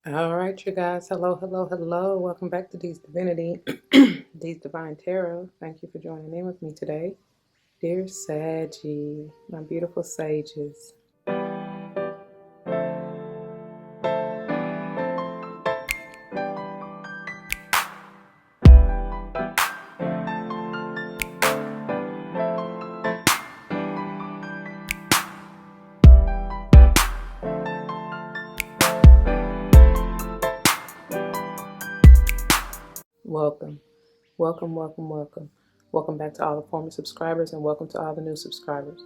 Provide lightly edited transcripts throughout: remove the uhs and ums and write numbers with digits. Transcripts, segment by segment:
All right, you guys. Hello, hello, hello. Welcome back to D's Divinity, D's Divine Tarot. Thank you for joining in with me today. Dear Saggy, my beautiful sages. Welcome, welcome, welcome, welcome. Welcome back to all the former subscribers and welcome to all the new subscribers.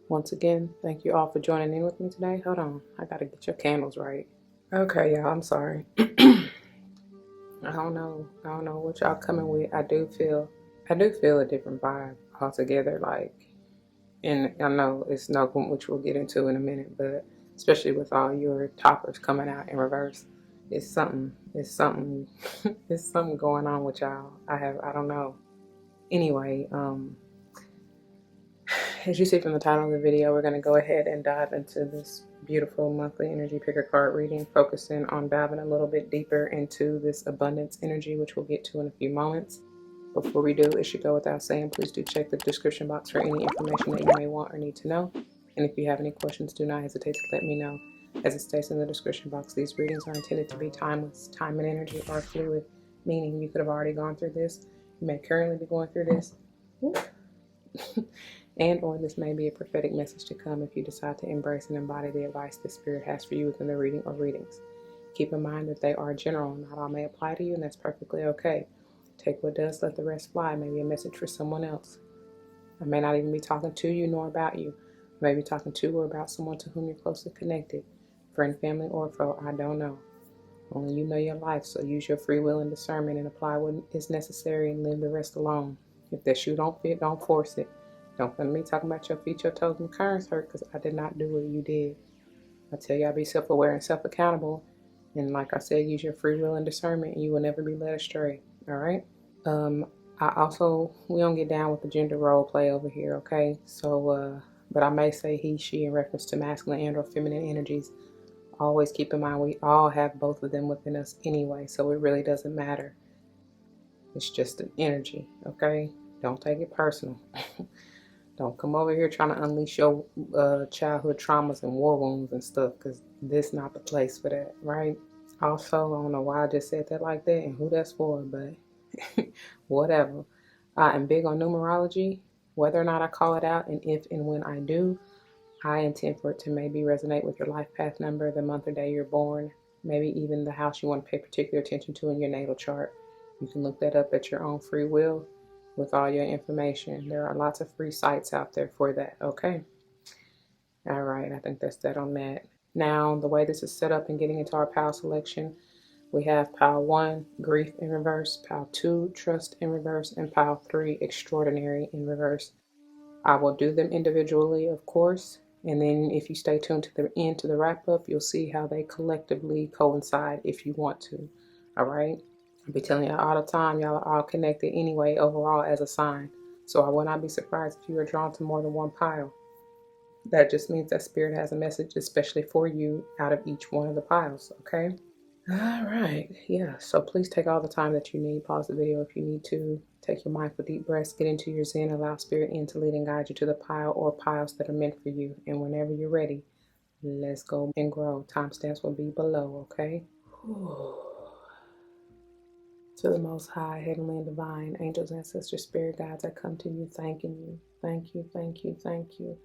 Once again, thank you all for joining in with me today. Hold on, I gotta get your candles right. Okay, y'all, I'm sorry. I don't know what y'all coming with. I do feel a different vibe altogether. And I know it's Snuggum, which we'll get into in a minute, but especially with all your toppers coming out in reverse, it's something, it's something going on with y'all. I don't know. Anyway, as you see from the title of the video, we're going to go ahead and dive into this beautiful monthly energy picker card reading, focusing on diving a little bit deeper into this abundance energy, which we'll get to in a few moments. Before we do, it should go without saying, please do check the description box for any information that you may want or need to know. And if you have any questions, do not hesitate to let me know. As it states in the description box, these readings are intended to be timeless. Time and energy are fluid, meaning you could have already gone through this, you may currently be going through this, and or this may be a prophetic message to come if you decide to embrace and embody the advice the Spirit has for you within the reading or readings. Keep in mind that they are general, not all may apply to you, and that's perfectly okay. Take what does, let the rest fly. Maybe a message for someone else. I may not even be talking to you nor about you. I may be talking to or about someone to whom you're closely connected. Friend, family, or foe, I don't know. Only you know your life, so use your free will and discernment and apply what is necessary and leave the rest alone. If that shoe don't fit, don't force it. Don't come to me talking about your feet, your toes, and curves hurt because I did not do what you did. I tell y'all be self-aware and self-accountable. And like I said, use your free will and discernment and you will never be led astray. All right? We don't get down with the gender role play over here, okay? So, but I may say he, she in reference to masculine and or feminine energies. Always keep in mind we all have both of them within us anyway, so it really doesn't matter. It's just an energy, okay? Don't take it personal. Don't come over here trying to unleash your childhood traumas and war wounds and stuff, because this is not the place for that, right? Also, I don't know why I just said that like that and who that's for, but whatever. I am big on numerology. Whether or not I call it out, and if and when I do, I intend for it to maybe resonate with your life path number, the month or day you're born, maybe even the house you want to pay particular attention to in your natal chart. You can look that up at your own free will with all your information. There are lots of free sites out there for that, okay? All right, I think that's that on that. Now, the way this is set up and getting into our pile selection, we have pile 1, grief in reverse, pile 2, trust in reverse, and pile 3, extraordinary in reverse. I will do them individually, of course, and then if you stay tuned to the end, to the wrap up, you'll see how they collectively coincide if you want to. All right? I'll be telling y'all all the time, y'all are all connected anyway, overall as a sign. So I will not be surprised if you are drawn to more than one pile. That just means that Spirit has a message, especially for you, out of each one of the piles, okay? All right, yeah, so please take all the time that you need. Pause the video if you need to. Take your mindful deep breaths, get into your zen, allow Spirit in to lead and guide you to the pile or piles that are meant for you. And whenever you're ready, let's go and grow. Timestamps will be below, okay? To the Most High, Heavenly and Divine, angels, ancestors, spirit guides, I come to you thanking you. Thank you, thank you, thank you.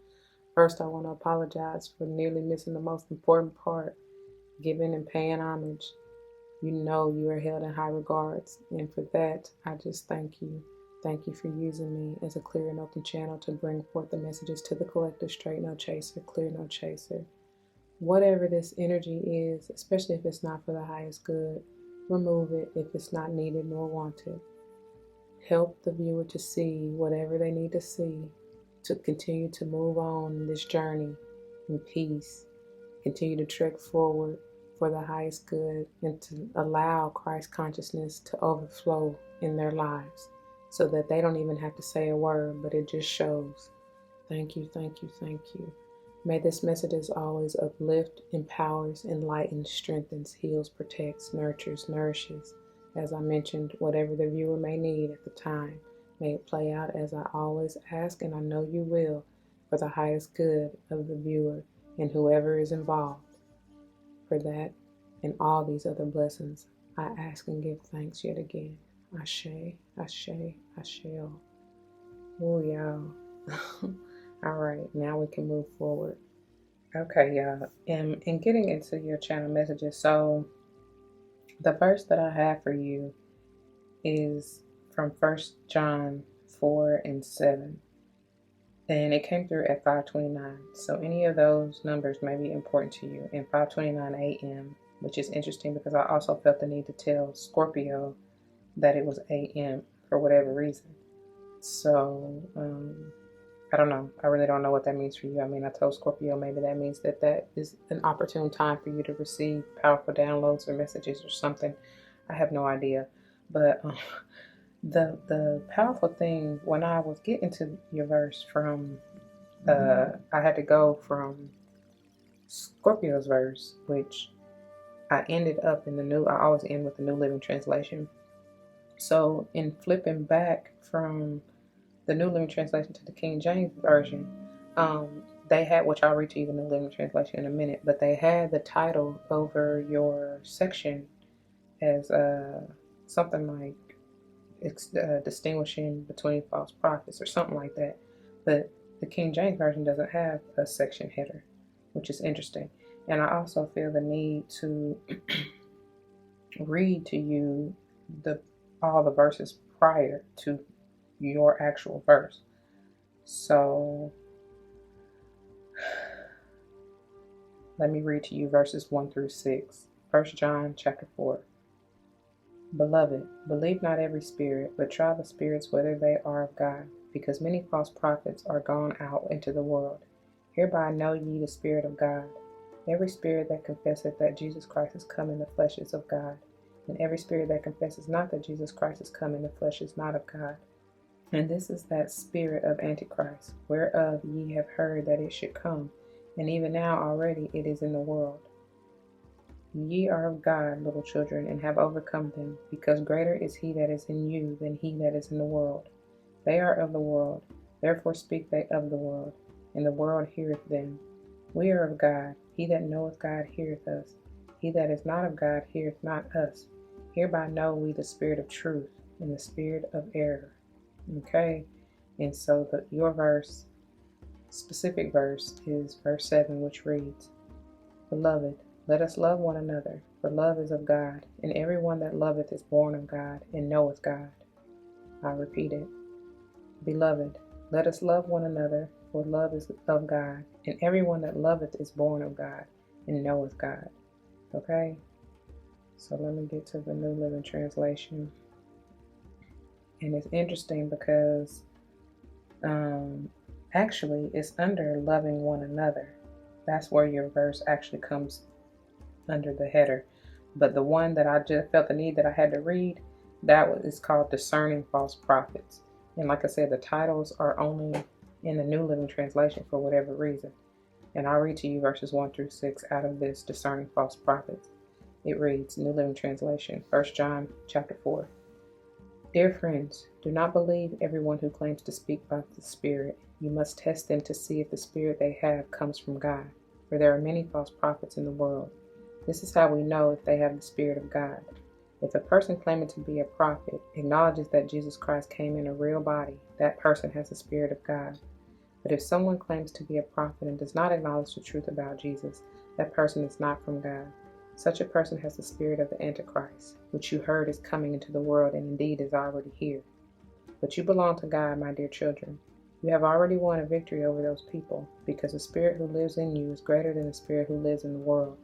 First, I want to apologize for nearly missing the most important part, giving and paying homage. You know you are held in high regards, and for that, I just thank you. Thank you for using me as a clear and open channel to bring forth the messages to the collective, straight no chaser, clear no chaser. Whatever this energy is, especially if it's not for the highest good, remove it if it's not needed nor wanted. Help the viewer to see whatever they need to see to continue to move on this journey in peace, continue to trek forward for the highest good, and to allow Christ consciousness to overflow in their lives so that they don't even have to say a word, but it just shows. Thank you, thank you, thank you. May this message as always uplift, empowers, enlightens, strengthens, heals, protects, nurtures, nourishes. As I mentioned, whatever the viewer may need at the time, may it play out as I always ask, and I know you will, for the highest good of the viewer and whoever is involved. For that and all these other blessings, I ask and give thanks yet again. Ashe, Ashe, Asheo. Oh, y'all. All right, now we can move forward. Okay, y'all. In getting into your channel messages, so the verse that I have for you is from 1 John 4 and 7. And it came through at 5:29. So any of those numbers may be important to you. And 5:29 a.m., which is interesting because I also felt the need to tell Scorpio that it was a.m. for whatever reason. So, I don't know. I really don't know what that means for you. I mean, I told Scorpio maybe that means that is an opportune time for you to receive powerful downloads or messages or something. I have no idea. But the powerful thing, when I was getting to your verse from, I had to go from Scorpio's verse, which I ended up in I always end with the New Living Translation. So in flipping back from the New Living Translation to the King James Version, they had, which I'll read to you the New Living Translation in a minute, but they had the title over your section as something like distinguishing between false prophets or something like that. But the King James Version doesn't have a section header, which is interesting. And I also feel the need to read to you all the verses prior to your actual verse. So let me read to you verses 1 through 6. 1 John chapter 4. Beloved, believe not every spirit, but try the spirits whether they are of God, because many false prophets are gone out into the world. Hereby know ye the Spirit of God. Every spirit that confesseth that Jesus Christ is come in the flesh is of God, and every spirit that confesses not that Jesus Christ is come in the flesh is not of God. And this is that spirit of Antichrist, whereof ye have heard that it should come, and even now already it is in the world. Ye are of God, little children, and have overcome them, because greater is he that is in you than he that is in the world. They are of the world, therefore speak they of the world, and the world heareth them. We are of God, he that knoweth God heareth us. He that is not of God heareth not us. Hereby know we the spirit of truth, and the spirit of error. Okay, and so your verse, specific verse, is verse 7, which reads, Beloved, let us love one another, for love is of God, and every one that loveth is born of God, and knoweth God. I repeat it. Beloved, let us love one another, for love is of God, and every one that loveth is born of God, and knoweth God. Okay? So let me get to the New Living Translation. And it's interesting because actually it's under loving one another. That's where your verse actually comes under the header. But the one that I just felt the need that I had to read, that is called Discerning False Prophets. And like I said, the titles are only in the New Living Translation for whatever reason. And I'll read to you verses 1 through 6 out of this Discerning False Prophets. It reads, New Living Translation, 1 John chapter 4. Dear friends, do not believe everyone who claims to speak by the Spirit. You must test them to see if the Spirit they have comes from God, for there are many false prophets in the world. This is how we know if they have the Spirit of God. If a person claiming to be a prophet acknowledges that Jesus Christ came in a real body, that person has the Spirit of God. But if someone claims to be a prophet and does not acknowledge the truth about Jesus, that person is not from God. Such a person has the spirit of the Antichrist, which you heard is coming into the world and indeed is already here. But you belong to God, my dear children. You have already won a victory over those people, because the Spirit who lives in you is greater than the spirit who lives in the world.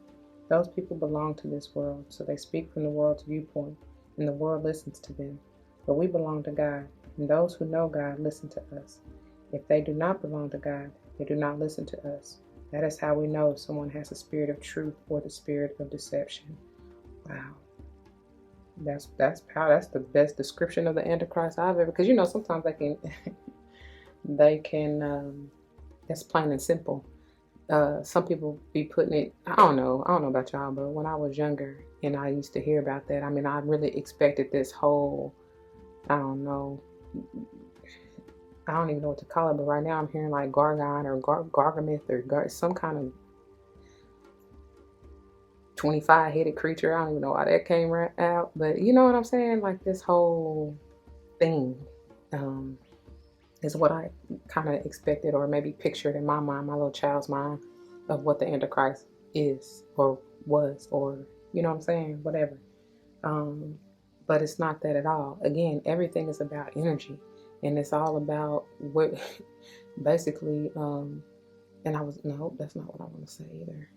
Those people belong to this world, so they speak from the world's viewpoint, and the world listens to them. But we belong to God, and those who know God listen to us. If they do not belong to God, they do not listen to us. That is how we know if someone has the spirit of truth or the spirit of deception. Wow. That's power. That's the best description of the Antichrist I've ever, because sometimes they can that's plain and simple. some people be putting it, I don't know about y'all, but when I was younger and I used to hear about that, I mean, I really expected this whole, I don't know, I don't even know what to call it, but right now I'm hearing like Gargon or Gargamith or some kind of 25-headed creature. I don't even know why that came right out, but you know what I'm saying? Like this whole thing is what I kind of expected or maybe pictured in my mind, my little child's mind, of what the Antichrist is or was, or you know what I'm saying? Whatever. But it's not that at all. Again, everything is about energy, and it's all about what basically. And I was no, that's not what I want to say either.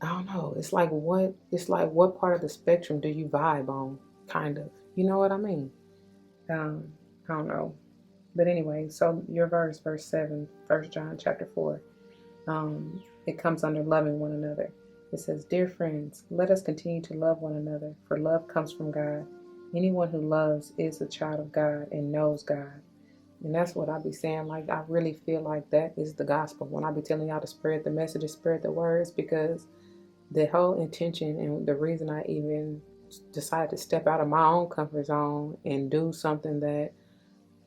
I don't know. It's like what part of the spectrum do you vibe on? Kind of. You know what I mean? Um, I don't know. But anyway, so your verse 7, 1 John chapter 4. It comes under loving one another. It says, "Dear friends, let us continue to love one another, for love comes from God. Anyone who loves is a child of God and knows God." And that's what I be saying. Like, I really feel like that is the gospel. When I be telling y'all to spread the messages, spread the words, because the whole intention and the reason I even decided to step out of my own comfort zone and do something that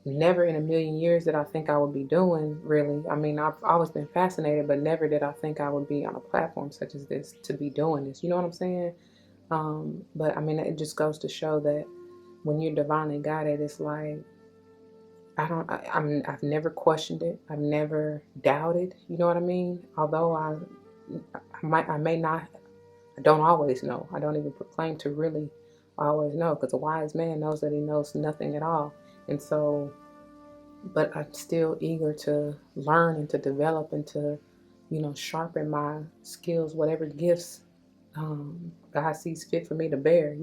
never in a million years did I think I would be doing, really. I mean, I've always been fascinated, but never did I think I would be on a platform such as this to be doing this. You know what I'm saying? But I mean, it just goes to show that when you're divinely guided, it's like, I've never questioned it. I've never doubted. You know what I mean? Although I may not, I don't always know. I don't even proclaim to really always know, because a wise man knows that he knows nothing at all. And so, but I'm still eager to learn and to develop and to, sharpen my skills, whatever gifts God sees fit for me to bear,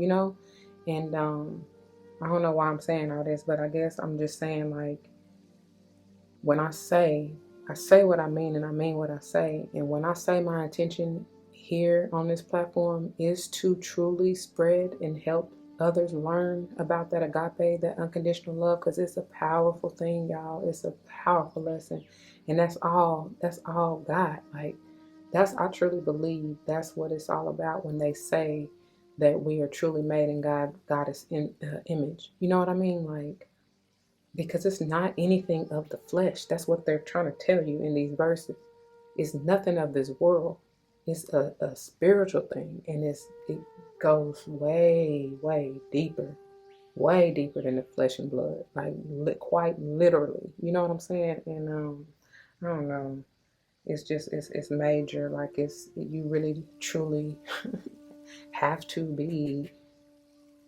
And I don't know why I'm saying all this, but I guess I'm just saying, like, when I say what I mean and I mean what I say. And when I say my intention here on this platform is to truly spread and help others learn about that agape, that unconditional love, because it's a powerful thing, y'all. It's a powerful lesson. And that's all God. Like, I truly believe that's what it's all about when they say that we are truly made in God's image. You know what I mean? Like, because it's not anything of the flesh. That's what they're trying to tell you in these verses. It's nothing of this world. It's a spiritual thing, and it goes way, way deeper than the flesh and blood, like quite literally. You know what I'm saying? And I don't know. It's major. Like, you really truly have to be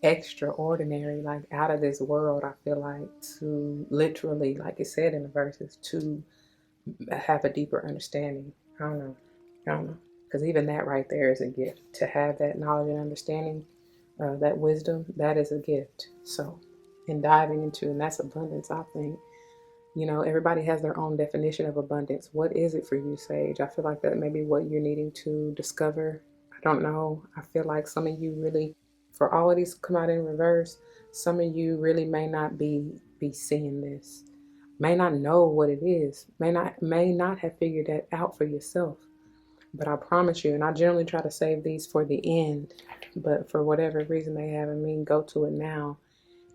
extraordinary, like out of this world, I feel like, to literally, like it said in the verses, to have a deeper understanding. I don't know, because even that right there is a gift. To have that knowledge and understanding, that wisdom, that is a gift. So, in diving into, and that's abundance, I think, everybody has their own definition of abundance. What is it for you, Sage? I feel like that may be what you're needing to discover. I don't know. I feel like some of you really, for all of these come out in reverse, some of you really may not be seeing this, may not know what it is, may not have figured that out for yourself. But I promise you, and I generally try to save these for the end, but for whatever reason they haven't, go to it now.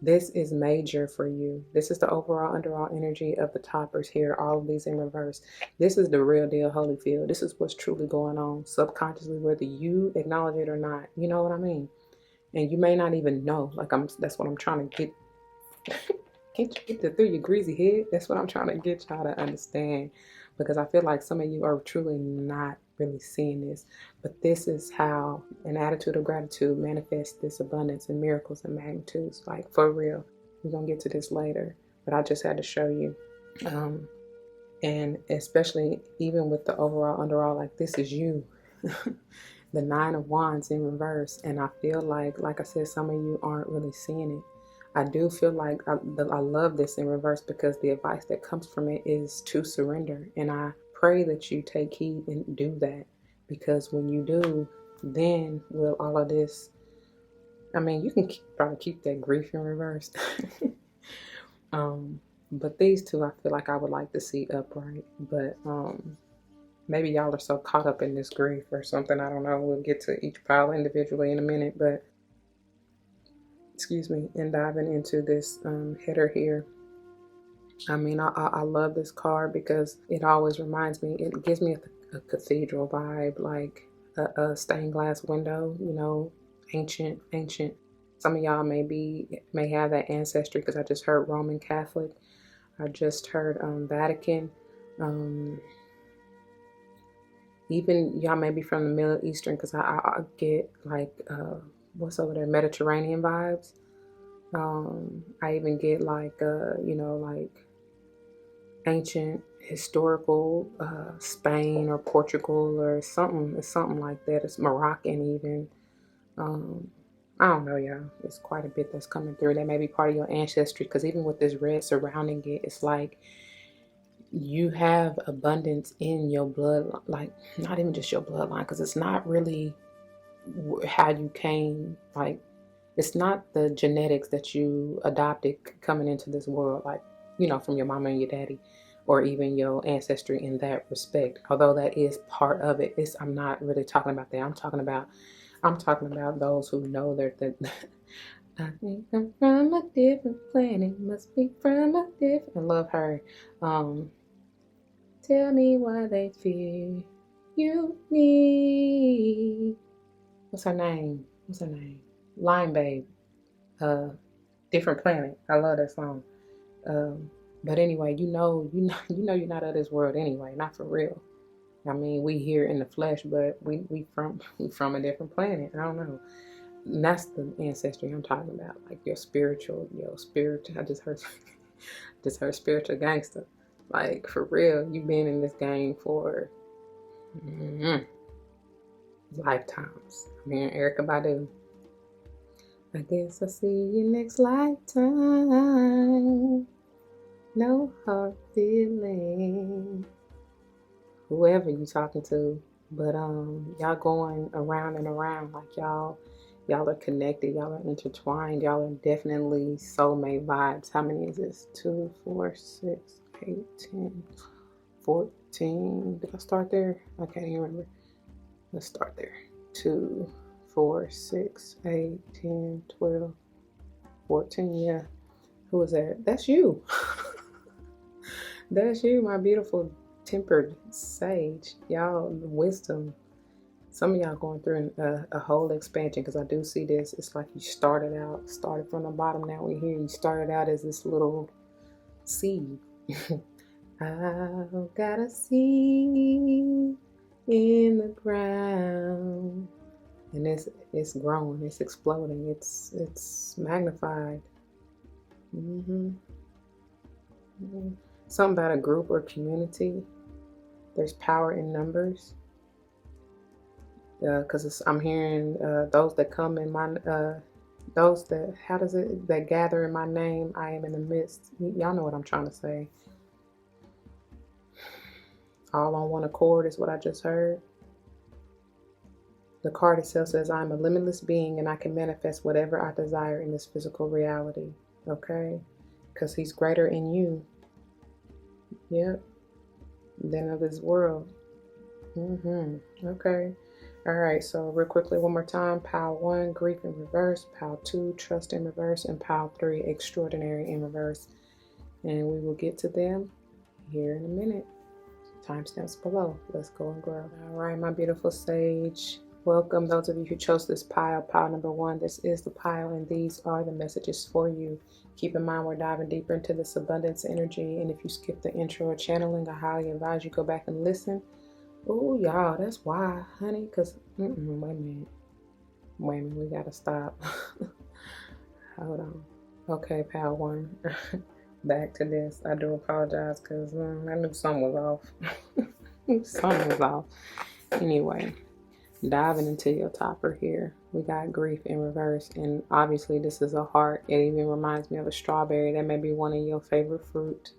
This is major for you. This is the overall underall energy of the toppers here, all of these in reverse. This is the real deal Holyfield. This is what's truly going on subconsciously, whether you acknowledge it or not. You know what I mean? And you may not even know. Like, that's what I'm trying to get get that through your greasy head. That's what I'm trying to get y'all to understand, because I feel like some of you are truly not really seeing this. But this is how an attitude of gratitude manifests this abundance and miracles and magnitudes. Like, for real. We're gonna get to this later, but I just had to show you. And especially even with the overall underall, like, this is you. The 9 of Wands in reverse. And I feel like I said, some of you aren't really seeing it. I do feel like I love this in reverse, because the advice that comes from it is to surrender. And I pray that you take heed and do that, because when you do, then will all of this, you can probably keep that grief in reverse. But these two, I feel like I would like to see upright. But maybe y'all are so caught up in this grief or something. I don't know. We'll get to each pile individually in a minute. But excuse me, and diving into this header here. I mean, I love this card because it always reminds me, it gives me a cathedral vibe, like a stained glass window, you know, ancient. Some of y'all may have that ancestry because I just heard Roman Catholic. I just heard Vatican. Even y'all may be from the Middle Eastern because I get like, what's over there, Mediterranean vibes. I even get like, you know, like ancient historical Spain or Portugal or something. It's something like that. It's Moroccan even. I don't know, y'all. It's quite a bit that's coming through. That may be part of your ancestry because even with this red surrounding it, it's like you have abundance in your blood, like not even just your bloodline, because it's not really how you came, like it's not the genetics that you adopted coming into this world, like, you know, from your mama and your daddy, or even your ancestry in that respect. Although that is part of it. I'm not really talking about that. I'm talking about those who know that I think I'm from a different planet, must be from a different. I love her. Tell me why they fear you need. What's her name? Line Babe. Different Planet. I love that song. But anyway, you know you're not of this world anyway, not for real. I mean, we here in the flesh, but we from a different planet. I don't know. And that's the ancestry I'm talking about, like your spiritual. I just heard spiritual gangster. Like for real, you've been in this game for lifetimes. I mean, Erykah Badu. I guess I'll see you next lifetime. No hard feeling. Whoever you talking to, but y'all going around and around like y'all are connected, y'all are intertwined, y'all are definitely soulmate vibes. How many is this? 2, 4, 6, 8, 10, 14. Did I start there? I can't even remember. Let's start there. 2, 4, 6, 8, 10, 12, 14. Yeah. Who is that? That's you. That's you, my beautiful tempered sage. Y'all, wisdom. Some of y'all going through a whole expansion because I do see this. It's like you started from the bottom. Now we're here. You started out as this little seed. I've got a seed in the ground. And it's growing, it's exploding, it's magnified. Something about a group or community. There's power in numbers. Because I'm hearing those that come in my those that gather in my name, I am in the midst. Y'all know what I'm trying to say. All on one accord is what I just heard. The card itself says, I'm a limitless being and I can manifest whatever I desire in this physical reality. Okay? Because he's greater in you. Yep. Than of this world. Okay. All right. So real quickly, one more time. Pile 1, grief in reverse. Pile 2, trust in reverse. And pile 3, extraordinary in reverse. And we will get to them here in a minute. Timestamps below. Let's go and grow. All right, my beautiful sage. Welcome those of you who chose this pile number 1. This is the pile and these are the messages for you. Keep in mind we're diving deeper into this abundance energy, and if you skip the intro or channeling, I highly advise you go back and listen. Oh, y'all, that's why, honey, because, wait a minute, we gotta stop. Hold on. Okay, pile 1. Back to this. I do apologize because I knew something was off. Something was off. Anyway. Diving into your topper here, we got grief in reverse, and obviously this is a heart. It even reminds me of a strawberry. That may be one of your favorite fruit,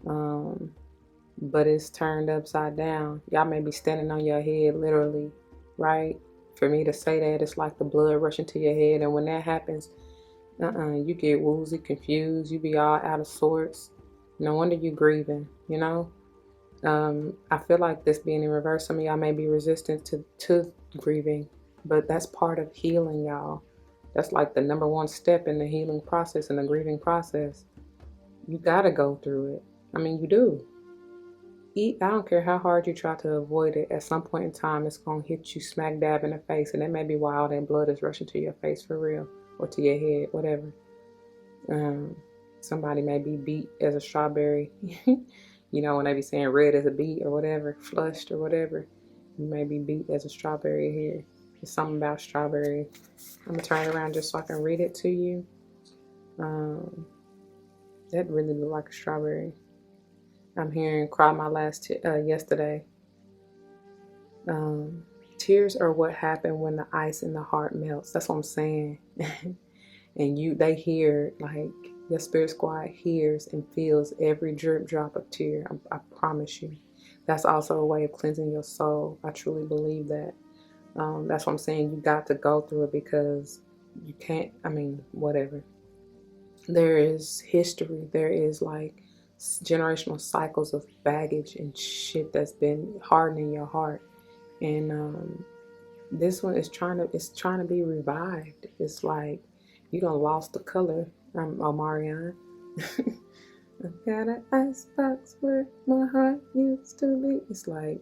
but it's turned upside down. Y'all may be standing on your head, literally, right? For me to say that, it's like the blood rushing to your head, and when that happens, You get woozy, confused. You be all out of sorts. No wonder you grieving, you know? I feel like this being in reverse, some of y'all may be resistant to grieving, but that's part of healing, y'all. That's like the number one step in the healing process and the grieving process. You gotta go through it. I mean, you do. I don't care how hard you try to avoid it. At some point in time, it's gonna hit you smack dab in the face, and that may be why all that blood is rushing to your face for real, or to your head, whatever. Um, Somebody may be beat as a strawberry. You know, when they be saying red as a beet or whatever, flushed or whatever, you may be beat as a strawberry here. There's something about strawberry. I'm gonna turn it around just so I can read it to you. That really looked like a strawberry. I'm hearing cry my last yesterday. Tears are what happen when the ice in the heart melts. That's what I'm saying. And they hear, like, your spirit squad hears and feels every drip drop of tear. I promise you. That's also a way of cleansing your soul. I truly believe that. That's what I'm saying. You got to go through it because you can't, whatever. There is history. There is like generational cycles of baggage and shit that's been hardening your heart. And this one is trying to be revived. It's like you done lost the color. Omarion. I've got an icebox where my heart used to be. It's like,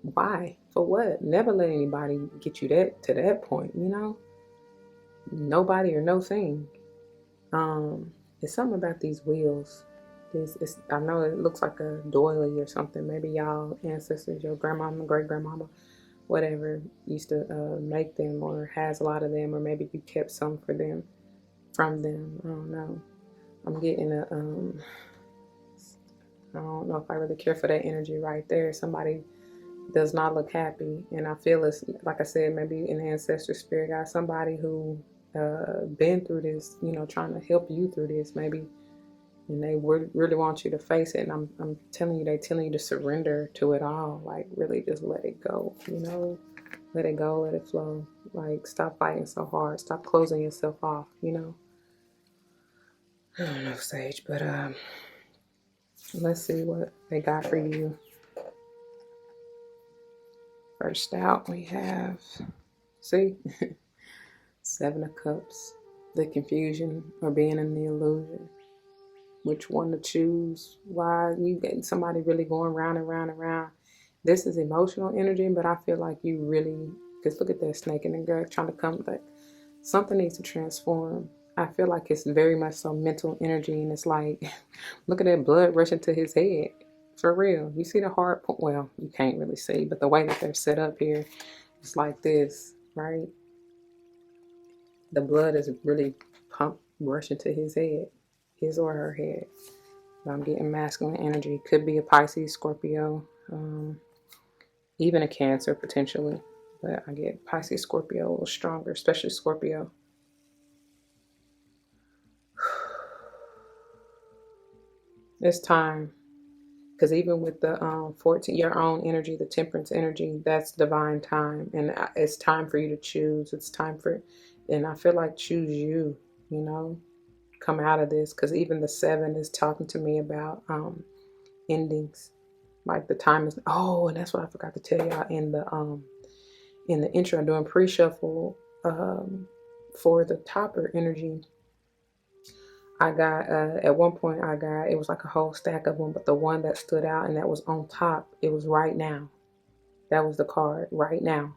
why? For what? Never let anybody get you to that point, you know? Nobody or no thing. It's something about these wheels. I know it looks like a doily or something. Maybe y'all ancestors, your grandmama, great grandmama, whatever, used to make them or has a lot of them, or maybe you kept some from them. I don't know. I'm getting I don't know if I really care for that energy right there. Somebody does not look happy, and I feel it's, like I said, maybe an ancestor spirit guy, somebody who been through this, you know, trying to help you through this, maybe, and they really want you to face it. And I'm telling you, they telling you to surrender to it all, like really just let it go, you know, let it go, let it flow, like stop fighting so hard, stop closing yourself off, you know. I don't know, Sage, but let's see what they got for you. First out, we have, see, Seven of Cups, the confusion or being in the illusion. Which one to choose? Why you getting somebody really going round and round and round? This is emotional energy, but I feel like you really, because look at that snake in the grass trying to come, like something needs to transform. I feel like it's very much so mental energy, and it's like, look at that blood rushing to his head. For real. You see the heart? Well, you can't really see, but the way that they're set up here, it's like this, right? The blood is really pumped, rushing to his head, his or her head. I'm getting masculine energy. Could be a Pisces, Scorpio, even a Cancer potentially. But I get Pisces, Scorpio a little stronger, especially Scorpio. It's time. Because even with the 14, your own energy, the temperance energy, that's divine time. And it's time for you to choose. It's time for, and I feel like choose you, you know, come out of this. Because even the 7 is talking to me about endings. Like the time is, oh, and that's what I forgot to tell y'all in the intro. I'm doing pre-shuffle for the topper energy. I got at one point it was like a whole stack of them, but the one that stood out and that was on top, it was right now. That was the card, right now.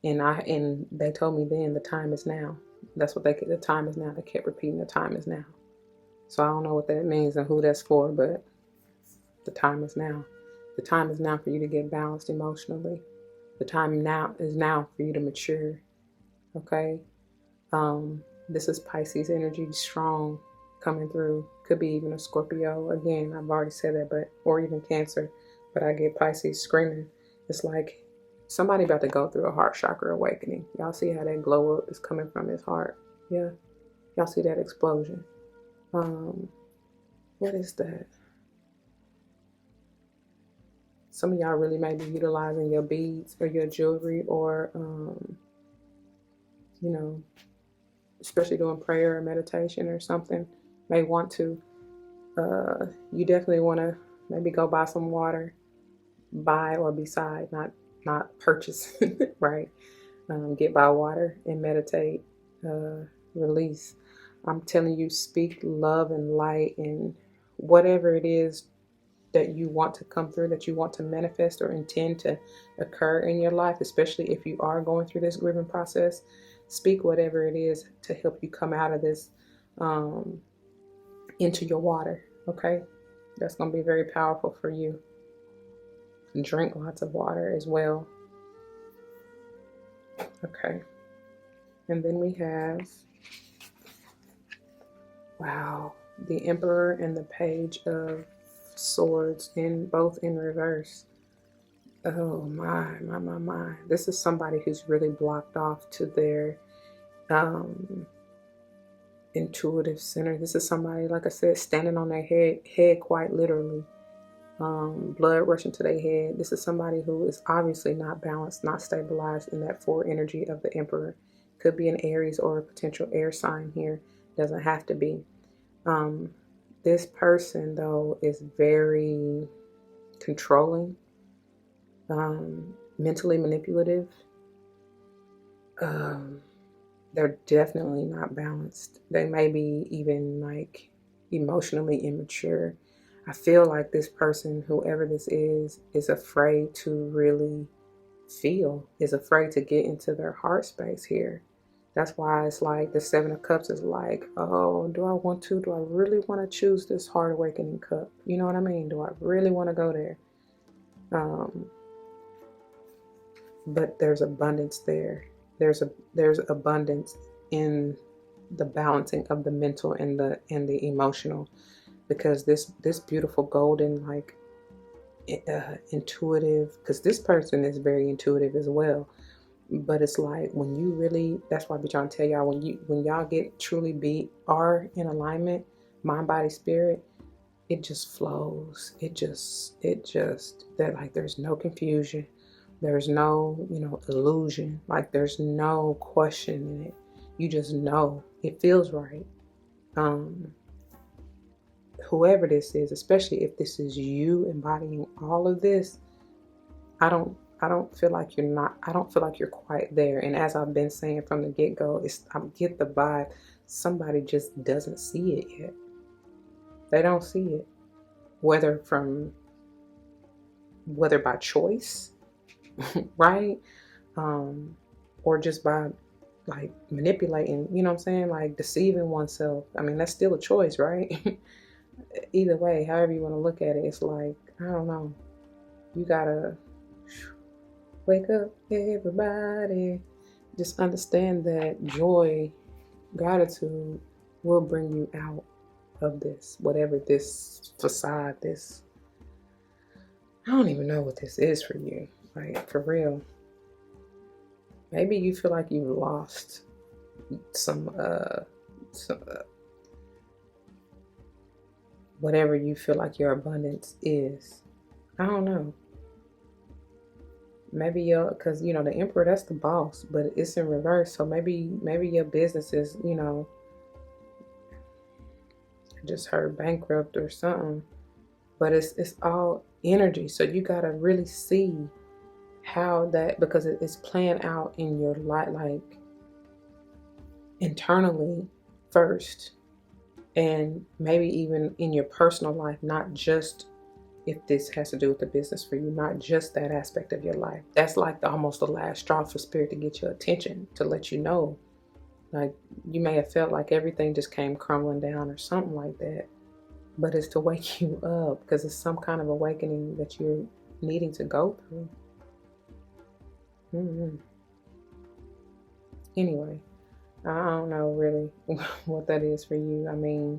And they told me then the time is now. That's what the time is now. They kept repeating the time is now. So I don't know what that means and who that's for, but the time is now. The time is now for you to get balanced emotionally. The time now is now for you to mature. Okay? This is Pisces energy, strong, coming through. Could be even a Scorpio. Again, I've already said that, or even Cancer. But I get Pisces screaming. It's like somebody about to go through a heart chakra awakening. Y'all see how that glow up is coming from his heart? Yeah? Y'all see that explosion? What is that? Some of y'all really may be utilizing your beads or your jewelry or, especially doing prayer or meditation or something, may want to, you definitely want to maybe go buy some water, buy or beside, not purchase, right? Get by water and meditate, release. I'm telling you, speak love and light and whatever it is that you want to come through, that you want to manifest or intend to occur in your life, especially if you are going through this grieving process. Speak whatever it is to help you come out of this, into your water, okay? That's going to be very powerful for you. Drink lots of water as well. Okay. And then we have, wow, the Emperor and the Page of Swords, both in reverse. Oh my. This is somebody who's really blocked off to their intuitive center. This is somebody, like I said, standing on their head quite literally. Blood rushing to their head. This is somebody who is obviously not balanced, not stabilized in that four energy of the Emperor. Could be an Aries or a potential air sign here. Doesn't have to be. This person, though, is very controlling, mentally manipulative. They're definitely not balanced. They may be even like emotionally immature. I feel like this person, whoever this is afraid to really feel, is afraid to get into their heart space here. That's why it's like the Seven of Cups is like, oh, do I really want to choose this heart awakening cup? You know what I mean? Do I really want to go there? But there's abundance there. There's abundance in the balancing of the mental and the emotional, because this beautiful golden, like, intuitive, because this person is very intuitive as well. But it's like when you really, that's why I be trying to tell y'all, when y'all get truly are in alignment, mind, body, spirit, it just flows. It just that, like, there's no confusion. There's no, illusion. Like, there's no question in it. You just know. It feels right. Whoever this is, especially if this is you embodying all of this, I don't feel like you're quite there. And as I've been saying from the get-go, I get the vibe somebody just doesn't see it yet. They don't see it. Whether by choice, right? Or just by, like, manipulating, you know what I'm saying? Like, deceiving oneself. I mean, that's still a choice, right? Either way, however you want to look at it, it's like, I don't know. You gotta wake up, everybody. Just understand that joy, gratitude will bring you out of this, whatever this facade, this, I don't even know what this is for you, like, for real. Maybe you feel like you lost some whatever you feel like your abundance is. I don't know. Maybe because the Emperor, that's the boss, but it's in reverse. So maybe your business is, I just heard bankrupt or something, but it's all energy. So you gotta really see how that, because it's playing out in your life, like, internally first, and maybe even in your personal life, not just if this has to do with the business for you, not just that aspect of your life. That's like almost the last straw for spirit to get your attention, to let you know, like, you may have felt like everything just came crumbling down or something like that, but it's to wake you up, because it's some kind of awakening that you're needing to go through. Anyway, I don't know really what that is for you. I mean,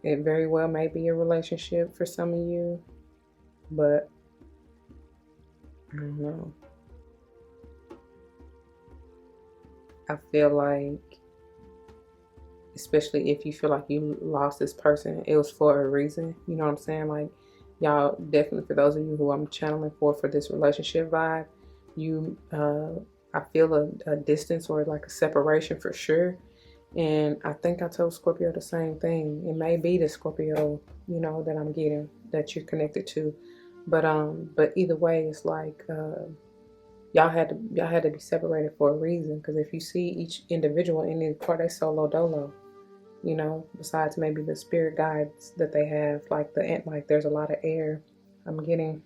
it very well may be a relationship for some of you, but I don't know. I feel like, especially if you feel like you lost this person, it was for a reason. You know what I'm saying? Like, y'all, definitely for those of you who I'm channeling for this relationship vibe, you I feel a distance or like a separation for sure. And I think I told Scorpio the same thing. It may be the Scorpio, that I'm getting, that you're connected to. But either way, it's like y'all had to be separated for a reason. Because if you see each individual in the part, they solo dolo. Besides maybe the spirit guides that they have, like there's a lot of air. I'm getting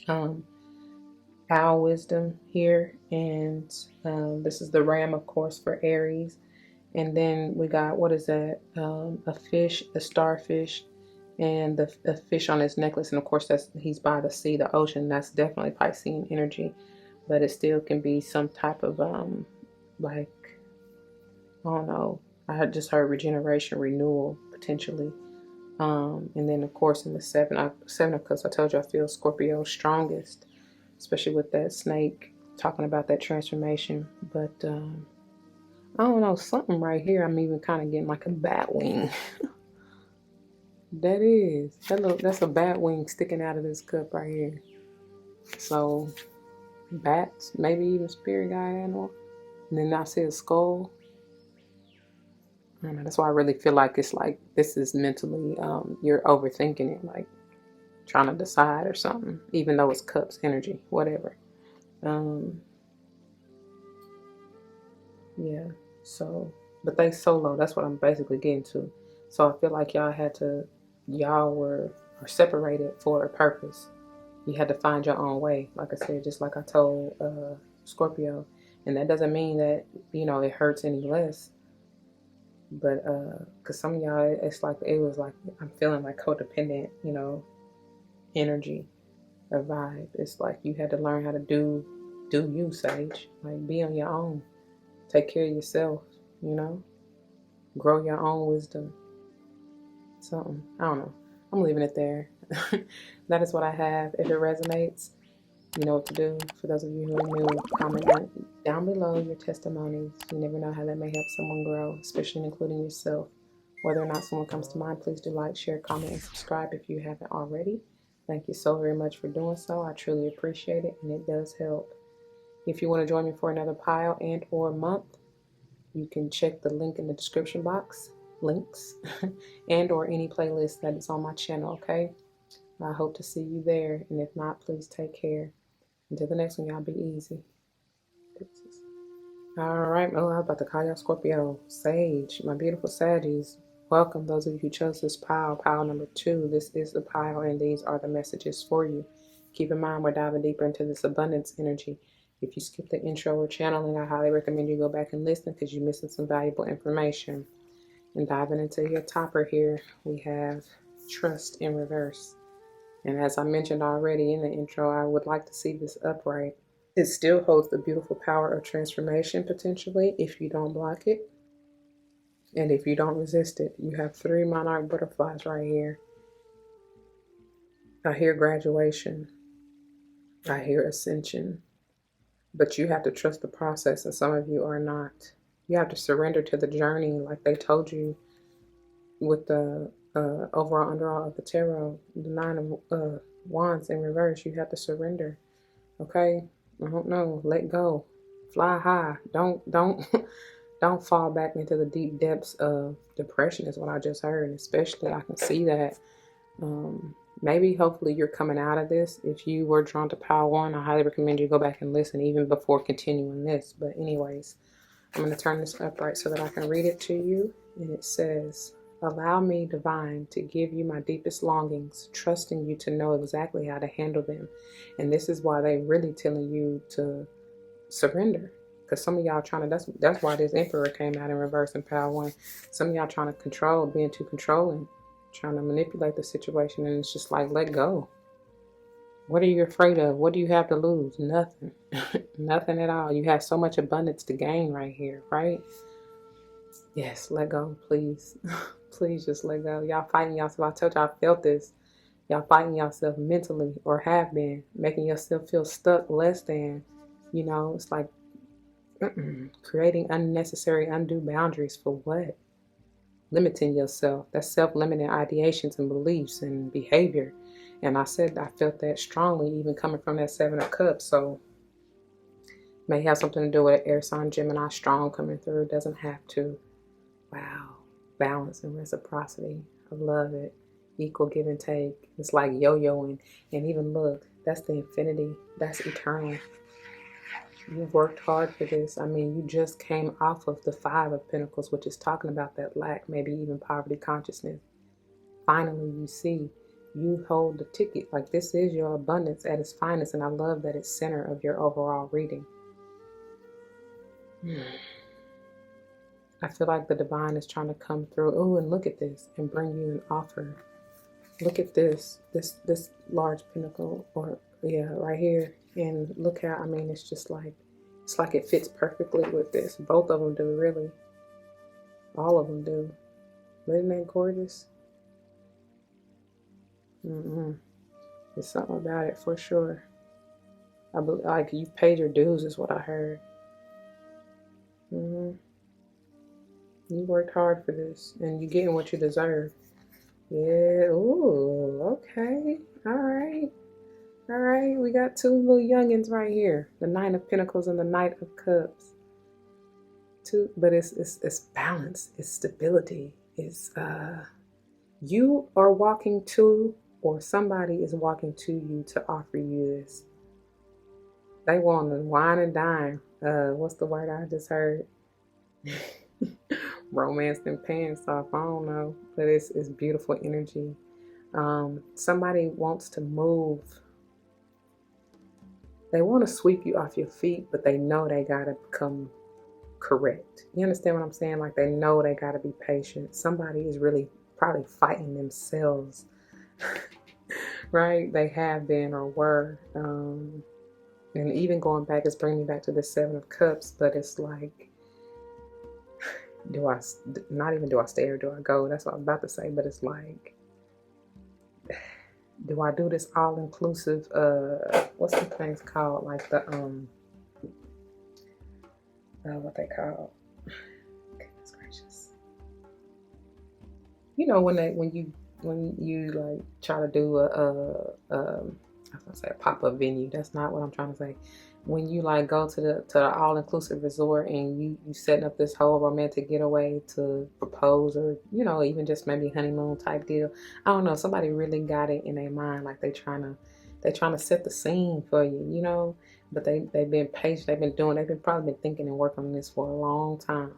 owl wisdom here, and this is the ram, of course, for Aries. And then we got, what is that? A fish, a starfish, and the fish on his necklace. And of course, he's by the sea, the ocean. That's definitely Piscean energy, but it still can be some type of like, I don't know. I had just heard regeneration, renewal potentially. And then of course in the seven of cups, I told you I feel Scorpio strongest, especially with that snake, talking about that transformation. But I don't know, something right here. I'm even kind of getting like a bat wing. That's a bat wing sticking out of this cup right here. So bats, maybe even spirit guide animal. And then I see a skull. I don't know, that's why I really feel like it's like this is mentally you're overthinking it, like trying to decide or something, even though it's cups energy, whatever. Yeah. So, but they solo. That's what I'm basically getting to. So I feel like y'all are separated for a purpose. You had to find your own way. Like I said, just like I told Scorpio, and that doesn't mean that it hurts any less. But because some of y'all, it was like I'm feeling like codependent, energy, a vibe. It's like you had to learn how to do you, Sage. Like be on your own. Take care of yourself, grow your own wisdom. Something. I don't know. I'm leaving it there. That is what I have. If it resonates, you know what to do. For those of you who are new, comment down below your testimonies. You never know how that may help someone grow, especially including yourself. Whether or not someone comes to mind, please do like, share, comment, and subscribe if you haven't already. Thank you so very much for doing so. I truly appreciate it, and it does help. If you want to join me for another pile and or month, you can check the link in the description box, links, and or any playlist that is on my channel, okay? I hope to see you there, and if not, please take care. Until the next one, y'all be easy. All right, I was about to call y'all Scorpio. Sage, my beautiful Saggies. Welcome, those of you who chose this pile number 2. This is the pile, and these are the messages for you. Keep in mind, we're diving deeper into this abundance energy. If you skip the intro or channeling, I highly recommend you go back and listen because you're missing some valuable information. And diving into your topper here, we have trust in reverse. And as I mentioned already in the intro, I would like to see this upright. It still holds the beautiful power of transformation potentially if you don't block it and if you don't resist it. You have 3 monarch butterflies right here. I hear graduation. I hear ascension. But you have to trust the process, and some of you are not. You have to surrender to the journey like they told you with the overall underall of the tarot, the 9 of wands in reverse. You have to surrender. Okay? I don't know. Let go. Fly high. Don't don't fall back into the deep depths of depression is what I just heard. And especially I can see that maybe hopefully you're coming out of this. If you were drawn to pile 1, I highly recommend you go back and listen even before continuing this. But anyways, I'm going to turn this upright so that I can read it to you. And it says, allow me, divine, to give you my deepest longings, trusting you to know exactly how to handle them. And this is why they really telling you to surrender. Because some of y'all trying to, that's why this Emperor came out in reverse in pile 1. Some of y'all trying to control, being too controlling, trying to manipulate the situation. And it's just like, let go. What are you afraid of? What do you have to lose? Nothing. Nothing at all. You have so much abundance to gain right here, right? Yes, let go, please. Please just let go. Y'all fighting yourself. I told y'all I felt this. Y'all fighting yourself mentally or have been, making yourself feel stuck, less than. It's like creating unnecessary, undue boundaries for what? Limiting yourself. That's self-limiting ideations and beliefs and behavior. And I said I felt that strongly even coming from that 7 of Cups. So May have something to do with air sign Gemini strong coming through. Doesn't have to. Wow. Balance and reciprocity. I love it. Equal give and take. It's like yo-yoing. And even look, that's the infinity. That's eternal. You've worked hard for this. I mean, you just came off of the Five of Pentacles, which is talking about that lack, maybe even poverty consciousness. Finally, you see, you hold the ticket. Like, this is your abundance at its finest. And I love that it's center of your overall reading. I feel like the divine is trying to come through. Oh, and look at this and bring you an offer. Look at this large pentacle, or yeah, right here. And look how, I mean, it's just like, it's like it fits perfectly with this. Both of them do, really. All of them do. Isn't that gorgeous? There's something about it for sure. I believe, like, you've paid your dues is what I heard. You worked hard for this, and you're getting what you deserve. Yeah. Ooh. Okay. All right. All right. We got two little youngins right here. The Nine of Pentacles and the Knight of Cups. But it's balance. It's stability. It's you are walking to, or somebody is walking to you to offer you this. They want to wine and dine. What's the word I just heard? Romance and pants off. I don't know, but it's beautiful energy. Somebody wants to move. They want to sweep you off your feet, but they know they gotta become correct. You understand what I'm saying? Like, they know they gotta be patient. Somebody is really probably fighting themselves, right? They have been or were. And even going back, it's bringing me back to the Seven of Cups, but it's like, do I stay or do I go? That's what I was about to say, but it's like, do I do this all-inclusive, what's the things called? Like the, what they call? Goodness gracious. You know, when you like try to do I was gonna say a pop-up venue. That's not what I'm trying to say. When you like go to the all-inclusive resort and you setting up this whole romantic getaway to propose, or, you know, even just maybe honeymoon type deal. I don't know. Somebody really got it in their mind, like they trying to set the scene for you, you know. But they've been patient. They've probably been thinking and working on this for a long time.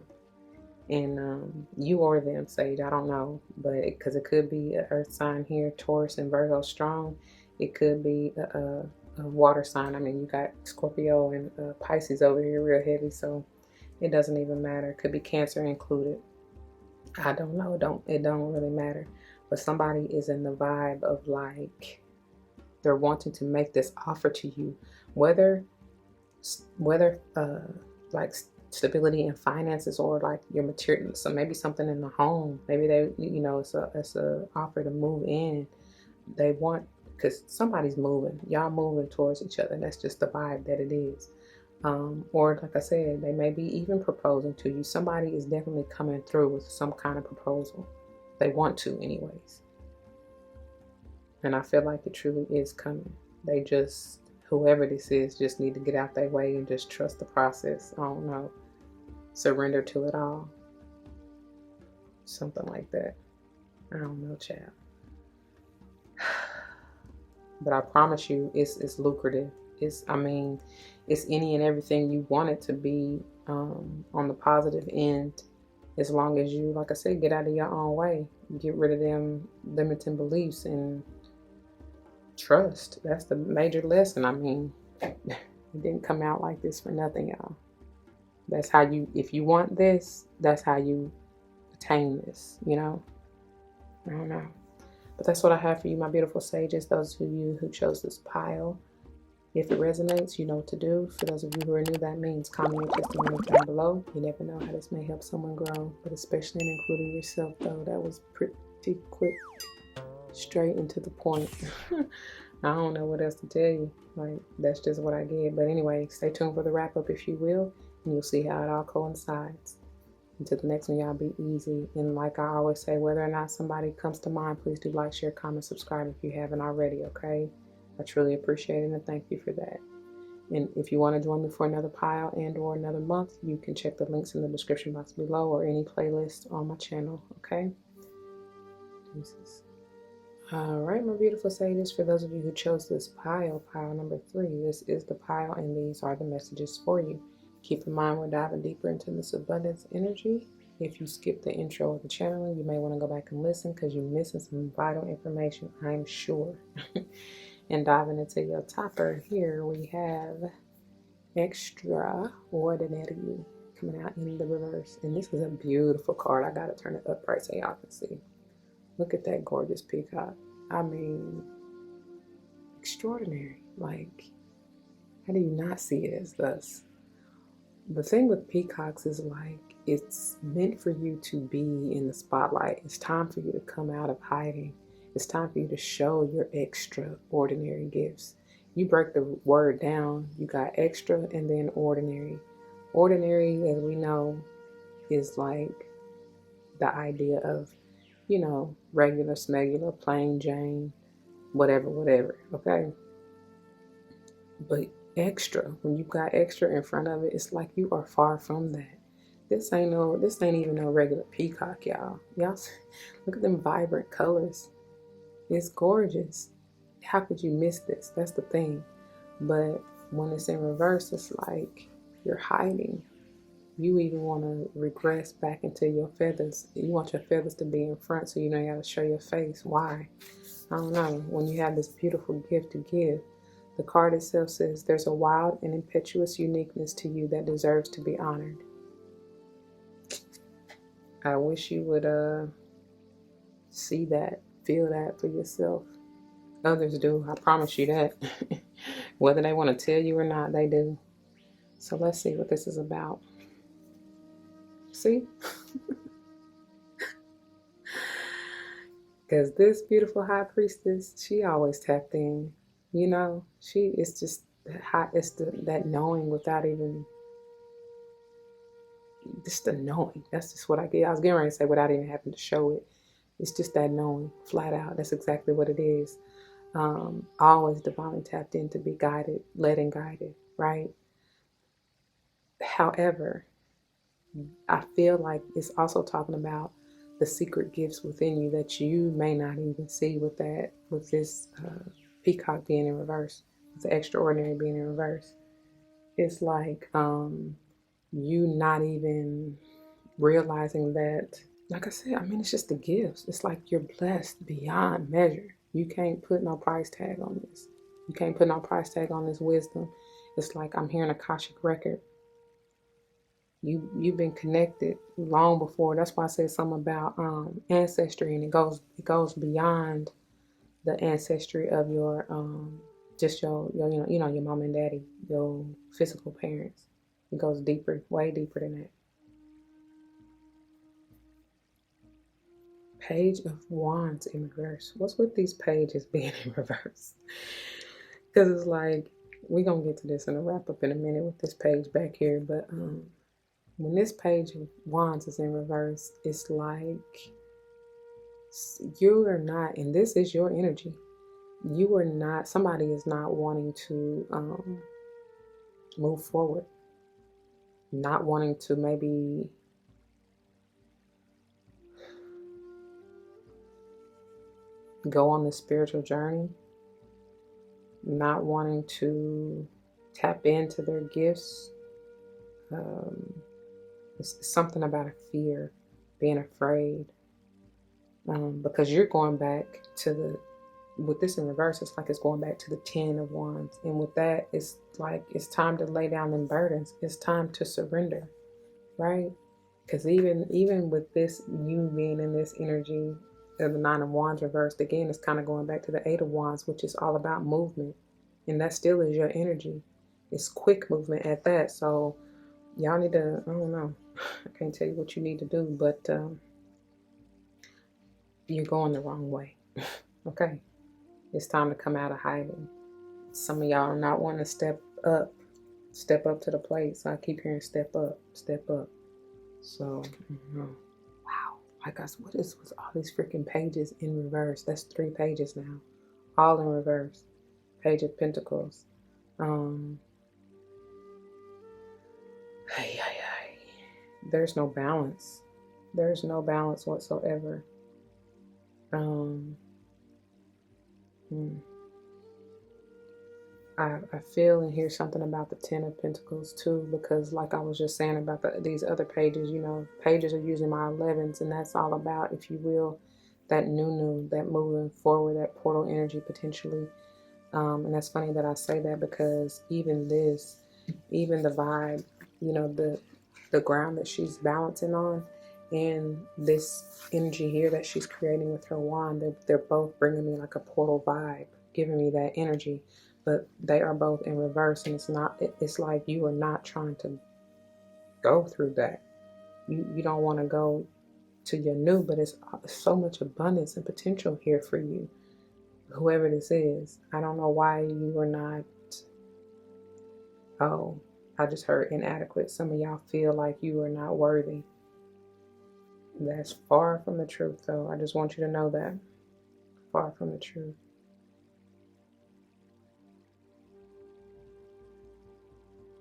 And you or them, Sage, I don't know, but because it could be an earth sign here, Taurus and Virgo strong. It could be a water sign. I mean, you got Scorpio and Pisces over here real heavy, so it doesn't even matter. It could be Cancer included. I don't know. It don't really matter. But somebody is in the vibe of like, they're wanting to make this offer to you, whether like stability in finances, or like your material. So maybe something in the home. Maybe they, you know, it's a offer to move in. They want, because somebody's moving. Y'all moving towards each other. That's just the vibe that it is. Or like I said, they may be even proposing to you. Somebody is definitely coming through with some kind of proposal. They want to anyways. And I feel like it truly is coming. They just, whoever this is, just need to get out their way and just trust the process. I don't know. Surrender to it all. Something like that. I don't know, child. But I promise you, it's lucrative. It's any and everything you want it to be, on the positive end, as long as you, like I said, get out of your own way. Get rid of them limiting beliefs and trust. That's the major lesson. I mean, it didn't come out like this for nothing, y'all. That's how you, if you want this, that's how you attain this, you know? I don't know. But that's what I have for you, my beautiful sages. Those of you who chose this pile, if it resonates, you know what to do. For those of you who are new, that means comment your testimony down below. You never know how this may help someone grow, but especially in including yourself, though. That was pretty quick, straight into the point. I don't know what else to tell you. Like, that's just what I get. But anyway, stay tuned for the wrap up, if you will, and you'll see how it all coincides. Until the next one, y'all be easy. And like I always say, whether or not somebody comes to mind, please do like, share, comment, subscribe if you haven't already, okay? I truly appreciate it and thank you for that. And if you want to join me for another pile and or another month, you can check the links in the description box below or any playlist on my channel, okay? Jesus. All right, my beautiful sages, for those of you who chose this pile number 3, this is the pile and these are the messages for you. Keep in mind we're diving deeper into this abundance energy. If you skip the intro of the channeling, you may want to go back and listen because you're missing some vital information, I'm sure. And diving into your topper, here we have Extraordinary coming out in the reverse. And this is a beautiful card. I got to turn it upright so y'all can see. Look at that gorgeous peacock. I mean, extraordinary. Like, how do you not see it as thus? The thing with peacocks is like, it's meant for you to be in the spotlight. It's time for you to come out of hiding. It's time for you to show your extraordinary gifts. You break the word down, you got extra and then ordinary. Ordinary, as we know, is like the idea of, you know, regular, smegular, plain Jane, whatever, okay? But extra, when you got extra in front of it, it's like you are far from that. This ain't even no regular peacock, y'all. Y'all, look at them vibrant colors. It's gorgeous. How could you miss this? That's the thing. But when it's in reverse, it's like you're hiding. You even want to regress back into your feathers. You want your feathers to be in front so you know you got to show your face. Why? I don't know. When you have this beautiful gift to give, the card itself says there's a wild and impetuous uniqueness to you that deserves to be honored. I wish you would see that, feel that for yourself. Others do. I promise you that. Whether they want to tell you or not, they do. So let's see what this is about. See? Because this beautiful high priestess, she always tapped in. You know, it's just hot. It's that knowing without even, just the knowing. That's just what I get. I was getting ready to say without even having to show it. It's just that knowing, flat out. That's exactly what it is. Always divinely tapped in to be guided, led and guided, right? However, I feel like it's also talking about the secret gifts within you that you may not even see with this peacock being in reverse, with the extraordinary being in reverse. It's like you not even realizing that, like I said, I mean, it's just the gifts. It's like you're blessed beyond measure. You can't put no price tag on this. You can't put no price tag on this wisdom. It's like I'm hearing a Akashic record. You've been connected long before. That's why I said something about ancestry, and it goes beyond the ancestry of your just your your mom and daddy, your physical parents. It goes deeper, way deeper than that. Page of Wands in reverse. What's with these pages being in reverse? Because it's like, we're going to get to this in a wrap up in a minute with this page back here. But when this page of Wands is in reverse, it's like you are not, and this is your energy. You are not, somebody is not wanting to move forward. Not wanting to maybe go on the spiritual journey, not wanting to tap into their gifts. It's something about a fear, being afraid, because you're going back to with this in reverse, it's like it's going back to the 10 of Wands. And with that, it's like it's time to lay down them burdens. It's time to surrender, right? Because even with this, you being in this energy of the 9 of Wands reversed, again, it's kind of going back to the 8 of Wands, which is all about movement. And that still is your energy. It's quick movement at that. So y'all need to, I don't know, I can't tell you what you need to do, but you're going the wrong way. Okay. It's time to come out of hiding. Some of y'all are not wanting to step up to the plate. So I keep hearing step up. So, wow. Like what is with all these freaking pages in reverse? That's 3 pages now. All in reverse. Page of Pentacles. Ay, ay, ay. There's no balance. There's no balance whatsoever. Um, hmm. I feel and hear something about the Ten of Pentacles too, because like I was just saying about these other pages, you know, pages are using my 11s, and that's all about, if you will, that new, that moving forward, that portal energy potentially. And that's funny that I say that, because even this, even the vibe, you know, the ground that she's balancing on, and this energy here that she's creating with her wand, they're both bringing me like a portal vibe, giving me that energy, but they are both in reverse, and it's like you are not trying to go through that. You don't want to go to your new, but it's so much abundance and potential here for you, whoever this is. I don't know why you are not. Oh, I just heard inadequate. Some of y'all feel like you are not worthy. That's far from the truth, though. I just want you to know that. Far from the truth.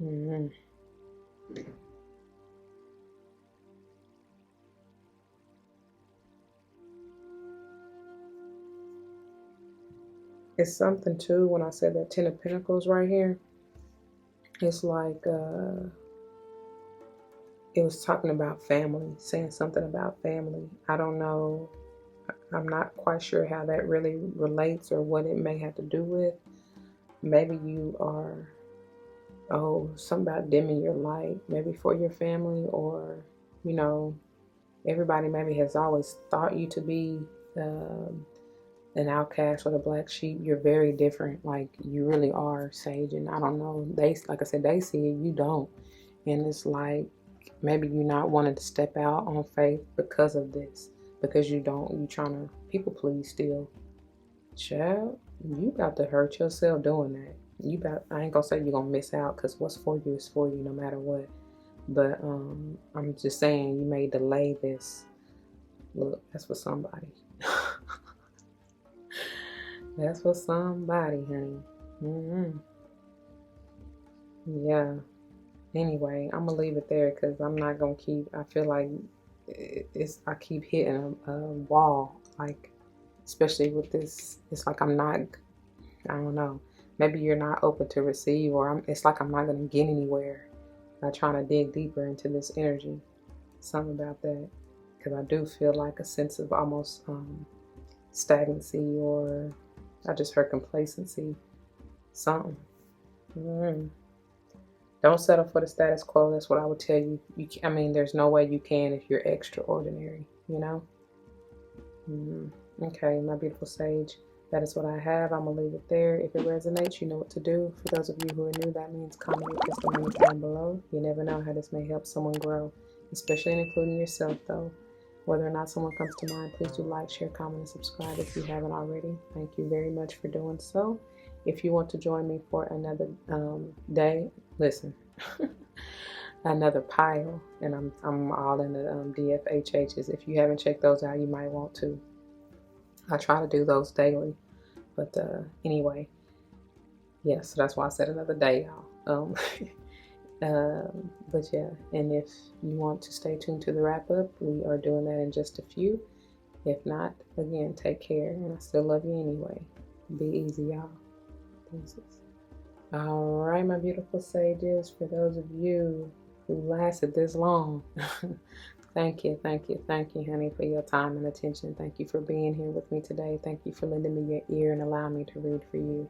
Mm-hmm. It's something, too, when I said that Ten of Pentacles right here. It's like it was talking about family, saying something about family. I don't know. I'm not quite sure how that really relates or what it may have to do with. Maybe you are, something about dimming your light, maybe for your family, or, you know, everybody maybe has always thought you to be an outcast or the black sheep. You're very different. Like, you really are, Sage. And I don't know. They, like I said, they see it, you don't. And it's like, maybe you're not wanting to step out on faith because of this. Because you trying to people please still. Child, you about to hurt yourself doing that. I ain't gonna say you're gonna miss out, because what's for you is for you no matter what. But I'm just saying, you may delay this. Look, that's for somebody. That's for somebody, honey. Mm-hmm. Yeah. Anyway, I'm gonna leave it there, because I'm not gonna keep. I feel like I keep hitting a wall, like, especially with this. It's like I'm not. I don't know. Maybe you're not open to receive, or it's like I'm not gonna get anywhere by trying to dig deeper into this energy. Something about that, because I do feel like a sense of almost stagnancy, or I just heard complacency. Something. Mm. Don't settle for the status quo. That's what I would tell you. I mean, there's no way you can if you're extraordinary, you know? Mm. Okay, my beautiful sage. That is what I have. I'm going to leave it there. If it resonates, you know what to do. For those of you who are new, that means comment your testimony down below. You never know how this may help someone grow, especially including yourself, though. Whether or not someone comes to mind, please do like, share, comment, and subscribe if you haven't already. Thank you very much for doing so. If you want to join me for another day, listen, another pile, and I'm all in the DFHHs. If you haven't checked those out, you might want to. I try to do those daily, but anyway, yeah. So that's why I said another day, y'all. But yeah, and if you want to stay tuned to the wrap up, we are doing that in just a few. If not, again, take care, and I still love you anyway. Be easy, y'all. Deuces. All right, my beautiful sages. For those of you who lasted this long, thank you, honey, for your time and attention. Thank you for being here with me today. Thank you for lending me your ear and allowing me to read for you.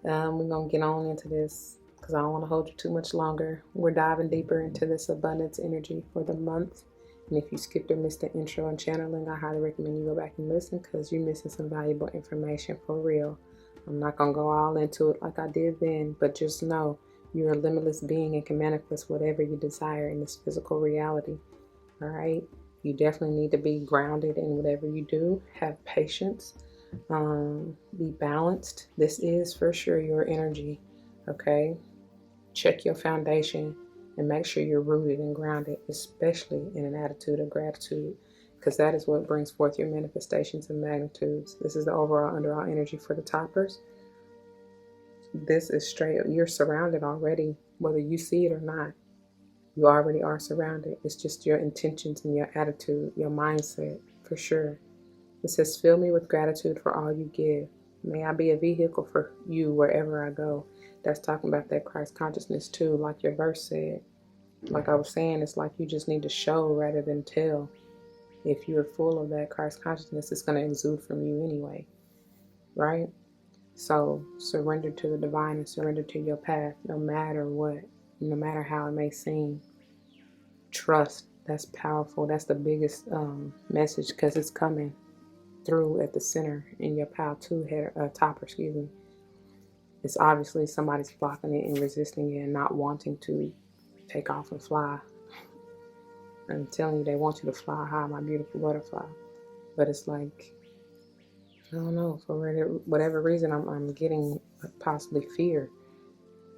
We're gonna get on into this, because I don't want to hold you too much longer. We're diving deeper into this abundance energy for the month. And if you skipped or missed the intro and channeling, I highly recommend you go back and listen, because you're missing some valuable information for real. I'm not going to go all into it like I did then, but just know you're a limitless being and can manifest whatever you desire in this physical reality. All right? You definitely need to be grounded in whatever you do. Have patience. Be balanced. This is for sure your energy. Okay? Check your foundation and make sure you're rooted and grounded, especially in an attitude of gratitude, because that is what brings forth your manifestations and magnitudes. This is the overall underall energy for the toppers. This is straight. You're surrounded already, whether you see it or not. You already are surrounded. It's just your intentions and your attitude, your mindset, for sure. It says, fill me with gratitude for all you give. May I be a vehicle for you wherever I go. That's talking about that Christ consciousness too, like your verse said. Like I was saying, it's like you just need to show rather than tell. If you're full of that Christ consciousness, it's going to exude from you anyway, right? So surrender to the divine and surrender to your path, no matter what, no matter how it may seem. Trust. That's powerful. That's the biggest message, because it's coming through at the center in your pile two header topper, excuse me. It's obviously somebody's blocking it and resisting it and not wanting to take off and fly. I'm telling you, they want you to fly high, my beautiful butterfly. But it's like, I don't know, for whatever reason, I'm getting possibly fear.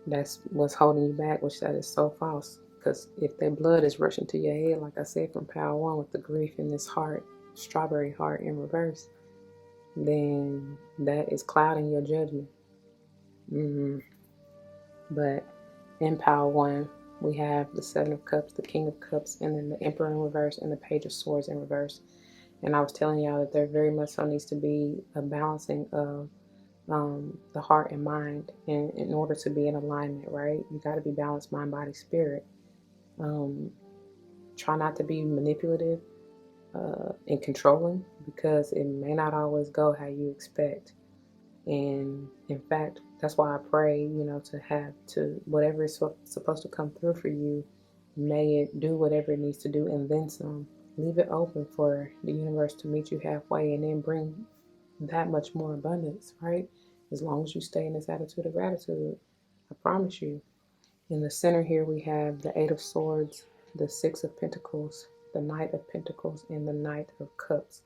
That's what's holding you back, which that is so false. Because if that blood is rushing to your head, like I said from power one, with the grief in this heart, strawberry heart in reverse, then that is clouding your judgment. But in power one, we have the Seven of Cups, the King of Cups, and then the Emperor in reverse and the Page of Swords in reverse. And I was telling y'all that there very much so needs to be a balancing of the heart and mind in order to be in alignment, right? You got to be balanced, mind, body, spirit. Try not to be manipulative and controlling, because it may not always go how you expect. And in fact, that's why I pray, to whatever is supposed to come through for you, may it do whatever it needs to do and then some. Leave it open for the universe to meet you halfway and then bring that much more abundance, right? As long as you stay in this attitude of gratitude, I promise you. In the center here, we have the Eight of Swords, the Six of Pentacles, the Knight of Pentacles, and the Knight of Cups.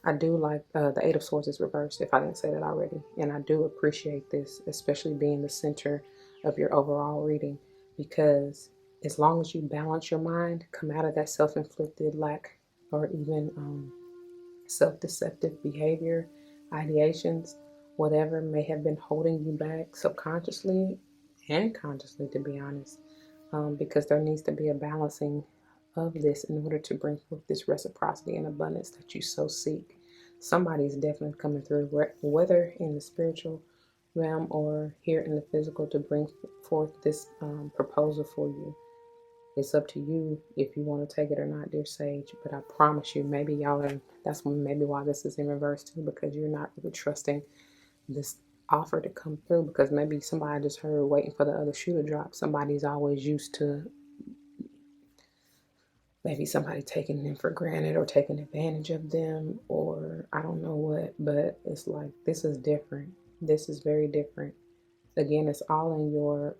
I do like the Eight of Swords is reversed, if I didn't say that already. And I do appreciate this, especially being the center of your overall reading, because as long as you balance your mind, come out of that self-inflicted lack or even self-deceptive behavior, ideations, whatever may have been holding you back subconsciously and consciously, to be honest, because there needs to be a balancing of this in order to bring forth this reciprocity and abundance that you so seek. Somebody is definitely coming through, whether in the spiritual realm or here in the physical, to bring forth this proposal for you. It's up to you if you want to take it or not, dear Sage. But I promise you, maybe y'all are, that's maybe why this is in reverse too, because you're not really trusting this offer to come through, because maybe somebody just heard waiting for the other shoe to drop. Somebody's always used to maybe somebody taking them for granted or taking advantage of them, or I don't know what, but it's like, this is different. This is very different. Again, it's all in your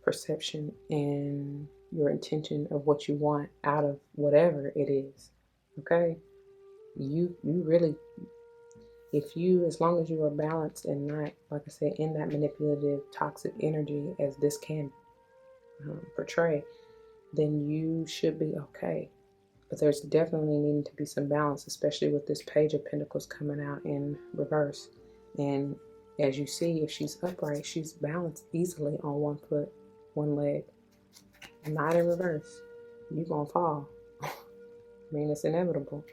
perception and your intention of what you want out of whatever it is. Okay? You really, if you, as long as you are balanced and not, like I said, in that manipulative, toxic energy as this can portray, then you should be okay. But there's definitely needing to be some balance, especially with this Page of Pentacles coming out in reverse. And as you see, if she's upright, she's balanced easily on one foot, one leg, not in reverse. You're going to fall. I mean, it's inevitable.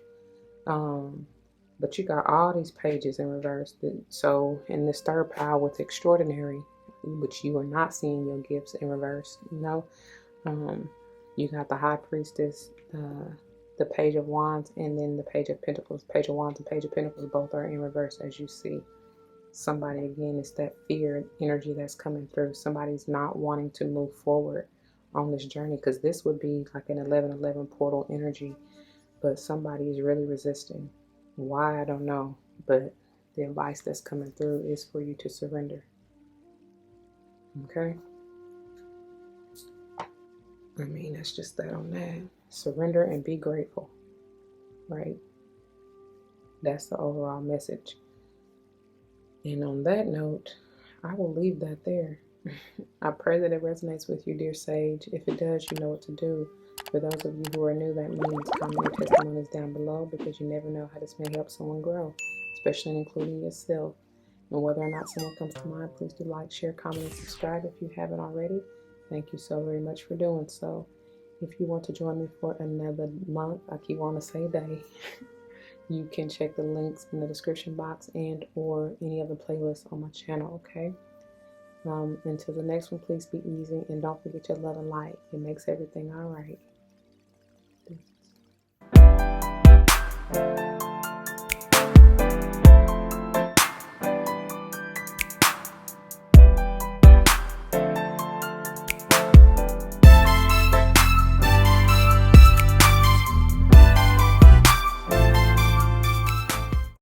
But you got all these pages in reverse. So in this third pile with extraordinary, which you are not seeing your gifts in reverse, you got the High Priestess, the Page of Wands, and then the Page of Pentacles. Page of Wands and Page of Pentacles both are in reverse, as you see. Somebody, again, it's that fear energy that's coming through. Somebody's not wanting to move forward on this journey, because this would be like an 11-11 portal energy, but somebody is really resisting. Why, I don't know, but the advice that's coming through is for you to surrender. Okay? I mean, that's just that on that. Surrender and be grateful, right? That's the overall message. And on that note, I will leave that there. I pray that it resonates with you, dear Sage. If it does, you know what to do. For those of you who are new, that means comment your testimonies down below, because you never know how this may help someone grow, especially including yourself. And whether or not someone comes to mind, please do like, share, comment, and subscribe if you haven't already. Thank you so very much for doing so. If you want to join me for another month, I keep wanting to say day, you can check the links in the description box and or any other playlists on my channel, okay? Until the next one, please be easy and don't forget your love and light. It makes everything all right.